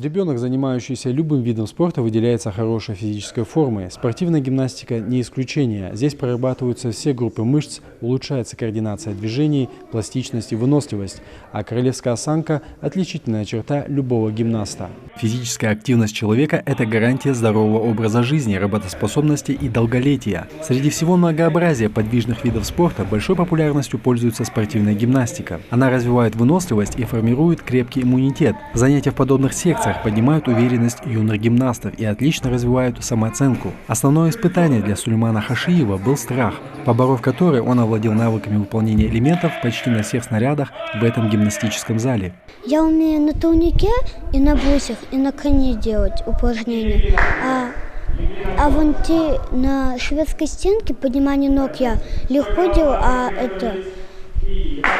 Ребенок, занимающийся любым видом спорта, выделяется хорошей физической формой. Спортивная гимнастика не исключение. Здесь прорабатываются все группы мышц, улучшается координация движений, пластичность и выносливость. А королевская осанка – отличительная черта любого гимнаста. Физическая активность человека – это гарантия здорового образа жизни, работоспособности и долголетия. Среди всего многообразия подвижных видов спорта большой популярностью пользуется спортивная гимнастика. Она развивает выносливость и формирует крепкий иммунитет. Занятия в подобных секциях поднимают уверенность юных гимнастов и отлично развивают самооценку. Основное испытание для Сулеймана Хашиева был страх, поборов который он овладел навыками выполнения элементов почти на всех снарядах в этом гимнастическом зале. Я умею на турнике и на брусьях, и на коне делать упражнения. А вон те на шведской стенке поднимание ног я легко делаю, а это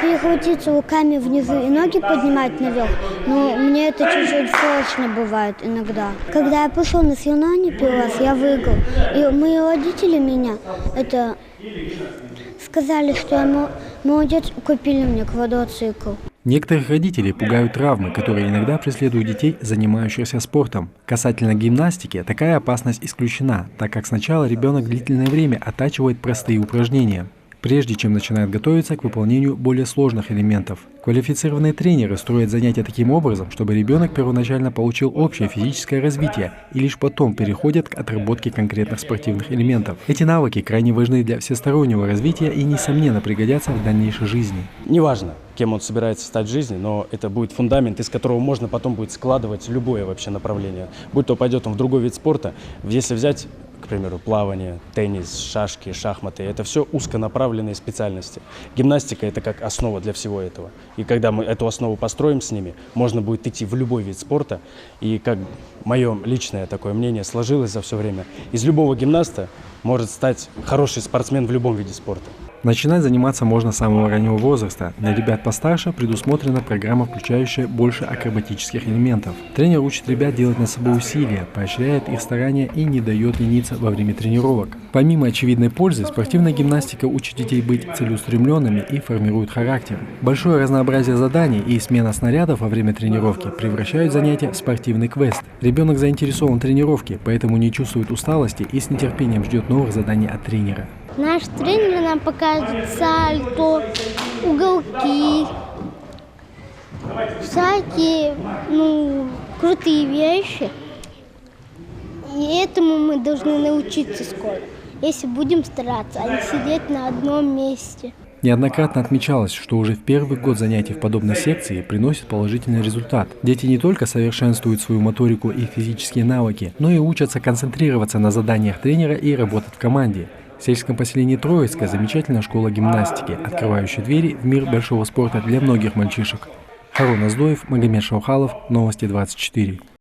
перекрутиться руками внизу и ноги поднимать наверх, но мне это чуть-чуть сложно бывает иногда. Когда я пошел на соревнования первый раз, я выиграл. И мои родители меня сказали, что я молодец, купили мне квадроцикл. Некоторых родителей пугают травмы, которые иногда преследуют детей, занимающихся спортом. Касательно гимнастики, такая опасность исключена, так как сначала ребенок длительное время оттачивает простые упражнения, прежде чем начинает готовиться к выполнению более сложных элементов. Квалифицированные тренеры строят занятия таким образом, чтобы ребенок первоначально получил общее физическое развитие и лишь потом переходят к отработке конкретных спортивных элементов. Эти навыки крайне важны для всестороннего развития и, несомненно, пригодятся в дальнейшей жизни. Неважно, кем он собирается стать в жизни, но это будет фундамент, из которого можно потом будет складывать любое вообще направление. Будь то пойдет он в другой вид спорта, если взять, к примеру, плавание, теннис, шашки, шахматы, это все узконаправленные специальности. Гимнастика – это как основа для всего этого. И когда мы эту основу построим с ними, можно будет идти в любой вид спорта. И как мое личное такое мнение сложилось за все время, из любого гимнаста может стать хороший спортсмен в любом виде спорта. Начинать заниматься можно с самого раннего возраста. Для ребят постарше предусмотрена программа, включающая больше акробатических элементов. Тренер учит ребят делать над собой усилия, поощряет их старания и не дает лениться во время тренировок. Помимо очевидной пользы, спортивная гимнастика учит детей быть целеустремленными и формирует характер. Большое разнообразие заданий и смена снарядов во время тренировки превращают занятия в спортивный квест. Ребенок заинтересован в тренировке, поэтому не чувствует усталости и с нетерпением ждет новых заданий от тренера. Наш тренер нам покажет сальто, уголки, всякие крутые вещи. И этому мы должны научиться скоро, если будем стараться, а не сидеть на одном месте. Неоднократно отмечалось, что уже в первый год занятий в подобной секции приносит положительный результат. Дети не только совершенствуют свою моторику и физические навыки, но и учатся концентрироваться на заданиях тренера и работать в команде. В сельском поселении Троицкая замечательная школа гимнастики, открывающая двери в мир большого спорта для многих мальчишек. Харун Аздоев, Магомед Шаухалов, Новости 24.